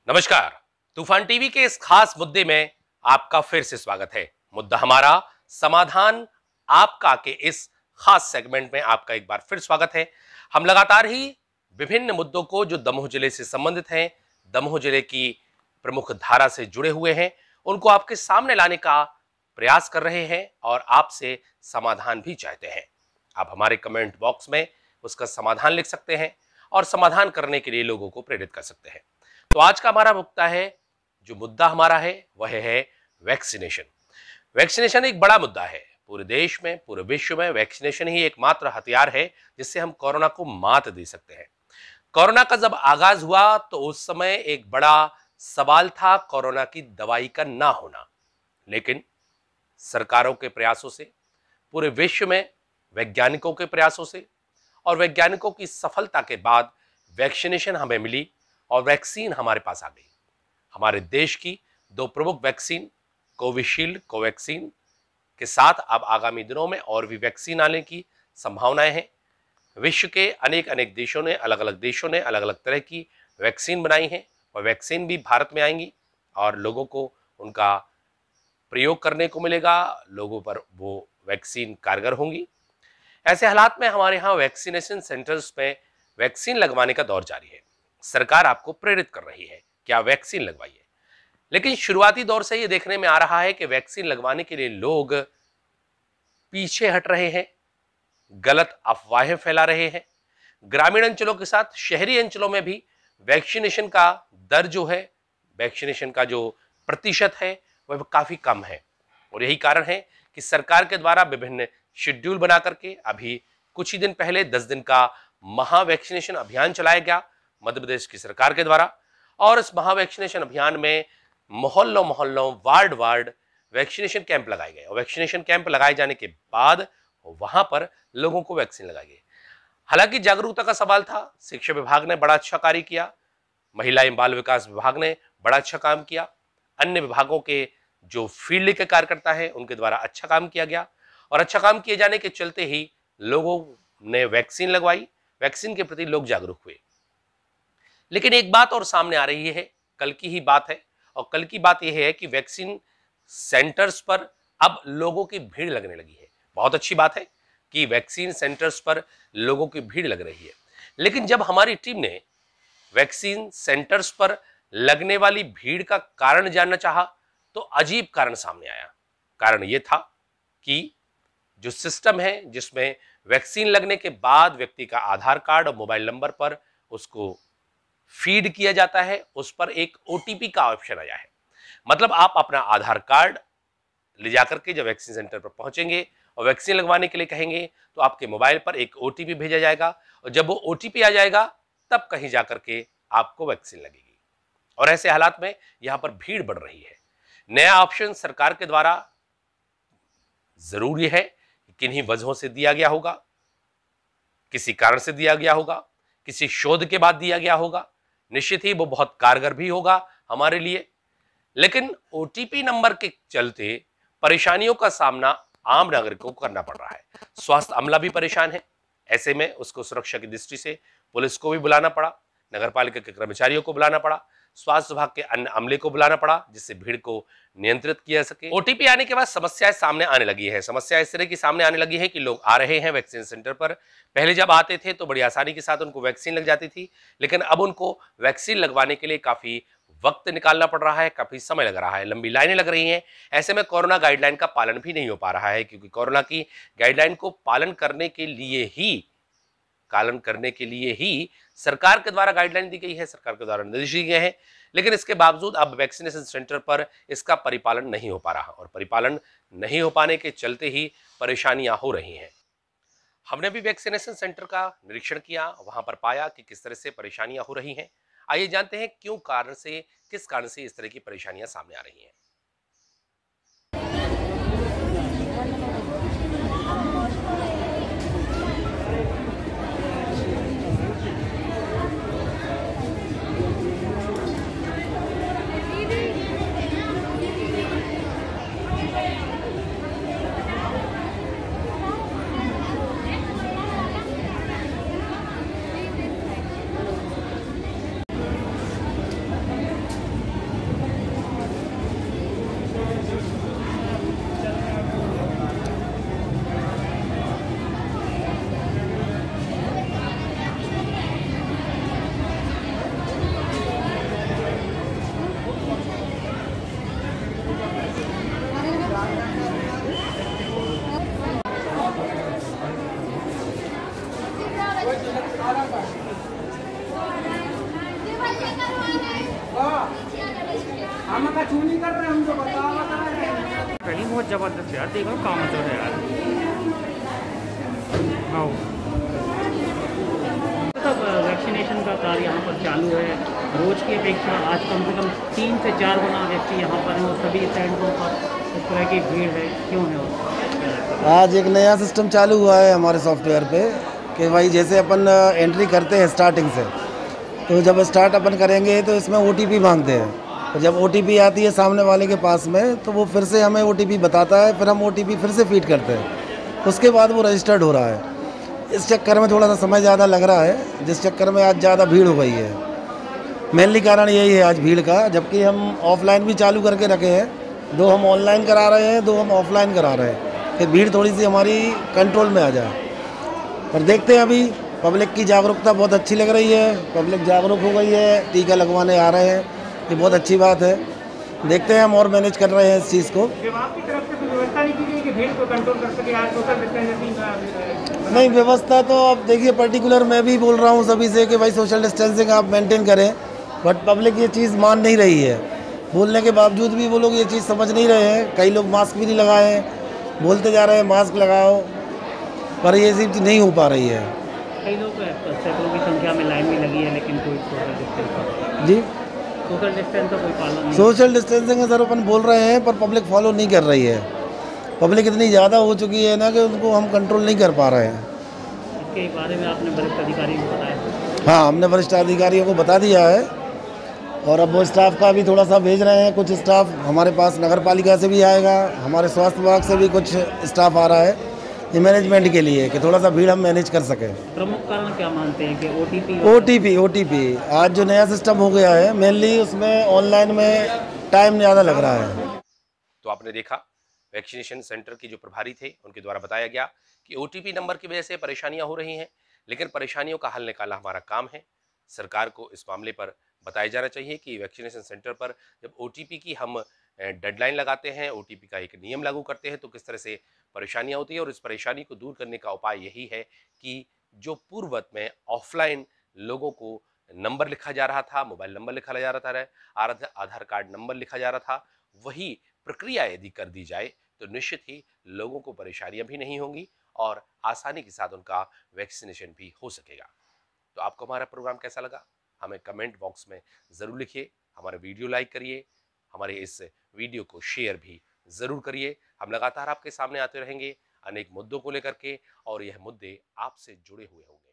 नमस्कार। तूफान टीवी के इस खास मुद्दे में आपका फिर से स्वागत है। मुद्दा हमारा, समाधान आपका के इस खास सेगमेंट में आपका एक बार फिर स्वागत है। हम लगातार ही विभिन्न मुद्दों को जो दमोह जिले से संबंधित हैं, दमोह जिले की प्रमुख धारा से जुड़े हुए हैं, उनको आपके सामने लाने का प्रयास कर रहे हैं और आपसे समाधान भी चाहते हैं। आप हमारे कमेंट बॉक्स में उसका समाधान लिख सकते हैं और समाधान करने के लिए लोगों को प्रेरित कर सकते हैं। तो आज का हमारा मुद्दा हमारा है वह है वैक्सीनेशन। वैक्सीनेशन एक बड़ा मुद्दा है। पूरे देश में, पूरे विश्व में वैक्सीनेशन ही एकमात्र हथियार है जिससे हम कोरोना को मात दे सकते हैं। कोरोना का जब आगाज हुआ तो उस समय एक बड़ा सवाल था कोरोना की दवाई का ना होना, लेकिन सरकारों के प्रयासों से, पूरे विश्व में वैज्ञानिकों के प्रयासों से और वैज्ञानिकों की सफलता के बाद वैक्सीनेशन हमें मिली और वैक्सीन हमारे पास आ गई। हमारे देश की दो प्रमुख वैक्सीन कोविशील्ड, कोवैक्सीन के साथ अब आगामी दिनों में और भी वैक्सीन आने की संभावनाएं हैं। विश्व के अनेक देशों ने, अलग अलग तरह की वैक्सीन बनाई हैं और वैक्सीन भी भारत में आएंगी और लोगों को उनका प्रयोग करने को मिलेगा, लोगों पर वो वैक्सीन कारगर होंगी। ऐसे हालात में हमारे यहाँ वैक्सीनेशन सेंटर्स में वैक्सीन लगवाने का दौर जारी है। सरकार आपको प्रेरित कर रही है कि आप वैक्सीन लगवाइए, लेकिन शुरुआती दौर से ये देखने में आ रहा है कि वैक्सीन लगवाने के लिए लोग पीछे हट रहे हैं, गलत अफवाहें फैला रहे हैं। ग्रामीण अंचलों के साथ शहरी अंचलों में भी वैक्सीनेशन का दर जो है, वैक्सीनेशन का जो प्रतिशत है वह काफी कम है और यही कारण है कि सरकार के द्वारा विभिन्न शेड्यूल बना करके अभी कुछ ही दिन पहले 10 दिन का महा वैक्सीनेशन अभियान चलाया गया मध्य प्रदेश की सरकार के द्वारा। और इस महा वैक्सीनेशन अभियान में मोहल्लों वार्ड वैक्सीनेशन कैंप लगाए गए और वैक्सीनेशन कैंप लगाए जाने के बाद वहां पर लोगों को वैक्सीन लगाई गई। हालांकि जागरूकता का सवाल था। शिक्षा विभाग ने बड़ा अच्छा कार्य किया, महिला एवं बाल विकास विभाग ने बड़ा अच्छा काम किया, अन्य विभागों के जो फील्ड के कार्यकर्ता हैं उनके द्वारा अच्छा काम किया गया और अच्छा काम किए जाने के चलते ही लोगों ने वैक्सीन लगवाई, वैक्सीन के प्रति लोग जागरूक हुए। लेकिन एक बात और सामने आ रही है, कल की ही बात है और कल की बात यह है कि वैक्सीन सेंटर्स पर अब लोगों की भीड़ लगने लगी है। बहुत अच्छी बात है कि वैक्सीन सेंटर्स पर लोगों की भीड़ लग रही है, लेकिन जब हमारी टीम ने वैक्सीन सेंटर्स पर लगने वाली भीड़ का कारण जानना चाहा तो अजीब कारण सामने आया। कारण यह था कि जो सिस्टम है जिसमें वैक्सीन लगने के बाद व्यक्ति का आधार कार्ड और मोबाइल नंबर पर उसको फीड किया जाता है, उस पर एक ओटीपी का ऑप्शन आया है। मतलब आप अपना आधार कार्ड ले जाकर के जब वैक्सीन सेंटर पर पहुंचेंगे और वैक्सीन लगवाने के लिए कहेंगे तो आपके मोबाइल पर एक ओटीपी भेजा जाएगा और जब वो ओटीपी आ जाएगा तब कहीं जाकर के आपको वैक्सीन लगेगी। और ऐसे हालात में यहां पर भीड़ बढ़ रही है। नया ऑप्शन सरकार के द्वारा जरूरी है कि किन्हीं वजहों से दिया गया होगा, किसी कारण से दिया गया होगा, किसी शोध के बाद दिया गया होगा, निश्चित ही वो बहुत कारगर भी होगा हमारे लिए। लेकिन ओटीपी नंबर के चलते परेशानियों का सामना आम नागरिकों को करना पड़ रहा है। स्वास्थ्य अमला भी परेशान है। ऐसे में उसको सुरक्षा की दृष्टि से पुलिस को भी बुलाना पड़ा, नगरपालिका के कर्मचारियों को बुलाना पड़ा, स्वास्थ्य विभाग के अन्य अमले को बुलाना पड़ा जिससे भीड़ को नियंत्रित किया सके। ओटीपी आने के बाद समस्याएं सामने आने लगी है। समस्या इस तरह की सामने आने लगी है कि लोग आ रहे हैं वैक्सीन सेंटर पर, पहले जब आते थे तो बड़ी आसानी के साथ उनको वैक्सीन लग जाती थी, लेकिन अब उनको वैक्सीन लगवाने के लिए काफी वक्त निकालना पड़ रहा है, काफी समय लग रहा है, लंबी लाइनें लग रही हैं। ऐसे में कोरोना गाइडलाइन का पालन भी नहीं हो पा रहा है, क्योंकि कोरोना की गाइडलाइन को पालन करने के लिए ही सरकार के द्वारा गाइडलाइन दी गई है, सरकार के द्वारा निर्देश दिए गए हैं, लेकिन इसके बावजूद अब वैक्सीनेशन सेंटर पर इसका परिपालन नहीं हो पा रहा और परिपालन नहीं हो पाने के चलते ही परेशानियां हो रही हैं। हमने भी वैक्सीनेशन सेंटर का निरीक्षण किया, वहां पर पाया कि किस तरह से परेशानियां हो रही हैं। आइए जानते हैं किस कारण से इस तरह की परेशानियां सामने आ रही हैं। बहुत ज़बरदस्त यार, देखो काम तो है यार। हाँ, मतलब वैक्सीनेशन का कार्य यहाँ पर चालू है। रोज़ की अपेक्षा आज कम से कम 3 से 4 गुना व्यक्ति यहाँ पर हैं और सभी सेंटरों पर इस तरह की भीड़ है, क्यों है? और आज एक नया सिस्टम चालू हुआ है हमारे सॉफ्टवेयर पे कि भाई जैसे अपन एंट्री करते हैं स्टार्टिंग से, तो जब स्टार्ट अपन करेंगे तो इसमें OTP मांगते हैं। तो जब OTP आती है सामने वाले के पास में तो वो फिर से हमें OTP बताता है, फिर हम OTP फिर से फीड करते हैं, उसके बाद वो रजिस्टर्ड हो रहा है। इस चक्कर में थोड़ा सा समय ज़्यादा लग रहा है, जिस चक्कर में आज ज़्यादा भीड़ हो गई है। मेनली कारण यही है आज भीड़ का, जबकि हम ऑफलाइन भी चालू करके रखे हैं। 2 हम ऑनलाइन करा रहे हैं, 2 हम ऑफलाइन करा रहे हैं, फिर भीड़ थोड़ी सी हमारी कंट्रोल में आ जाए। पर देखते हैं, अभी पब्लिक की जागरूकता बहुत अच्छी लग रही है, पब्लिक जागरूक हो गई है, टीका लगवाने आ रहे हैं, ये बहुत अच्छी बात है। देखते हैं, हम और मैनेज कर रहे हैं इस चीज़ को। विभाग की तरफ से कोई व्यवस्था नहीं की गई कि भीड़ को कंट्रोल कर सके? आज सोशल डिस्टेंसिंग नहीं, व्यवस्था तो अब देखिए, पर्टिकुलर मैं भी बोल रहा हूँ सभी से कि भाई सोशल डिस्टेंसिंग आप मेंटेन करें, बट पब्लिक ये चीज़ मान नहीं रही है। बोलने के बावजूद भी वो लोग ये चीज़ समझ नहीं रहे हैं। कई लोग मास्क भी नहीं लगाए हैं, बोलते जा रहे हैं मास्क लगाओ, पर ये चीज़ नहीं हो पा रही है। कई लोग सैकड़ों की संख्या में लाइन में लगी है, लेकिन कोई सोशल डिस्टेंस जी, सोशल डिस्टेंस का कोई पालन नहीं। सोशल डिस्टेंसिंग सर अपन बोल रहे हैं, पर पब्लिक फॉलो नहीं कर रही है। पब्लिक इतनी ज़्यादा हो चुकी है ना कि उनको हम कंट्रोल नहीं कर पा रहे हैं। इसके बारे में आपने वरिष्ठ अधिकारियों को बताया? हाँ, हमने वरिष्ठ अधिकारियों को बता दिया है, और अब वो स्टाफ का भी थोड़ा सा भेज रहे हैं। कुछ स्टाफ हमारे पास नगर पालिका से भी आएगा, हमारे स्वास्थ्य विभाग से भी कुछ स्टाफ आ रहा है, ये मैनेजमेंट के लिए कि थोड़ा सा भीड़ हम मैनेज कर सकें। प्रमुख कारण क्या मानते हैं कि OTP आज जो नया सिस्टम हो गया है, मेनली उसमें ऑनलाइन में टाइम ज़्यादा लग रहा है। तो आपने देखा, वैक्सीनेशन सेंटर के जो प्रभारी थे उनके द्वारा बताया गया कि OTP नंबर की वजह से परेशानियां हो रही हैं, लेकिन परेशानियों का हल निकालना हमारा काम है। सरकार को इस मामले पर बताया जाना चाहिए कि वैक्सीनेशन सेंटर पर जब OTP की हम डेडलाइन लगाते हैं, OTP का एक नियम लागू करते हैं, तो किस तरह से परेशानियां होती है। और इस परेशानी को दूर करने का उपाय यही है कि जो पूर्ववत में ऑफलाइन लोगों को नंबर लिखा जा रहा था, मोबाइल नंबर लिखा जा रहा था, आधार कार्ड नंबर लिखा जा रहा था, वही प्रक्रिया यदि कर दी जाए तो निश्चित ही लोगों को परेशानियां भी नहीं होंगी और आसानी के साथ उनका वैक्सीनेशन भी हो सकेगा। तो आपको हमारा प्रोग्राम कैसा लगा, हमें कमेंट बॉक्स में जरूर लिखिए। हमारा वीडियो लाइक करिए, हमारे इस वीडियो को शेयर भी जरूर करिए। हम लगातार आपके सामने आते रहेंगे अनेक मुद्दों को लेकर के, और यह मुद्दे आपसे जुड़े हुए होंगे।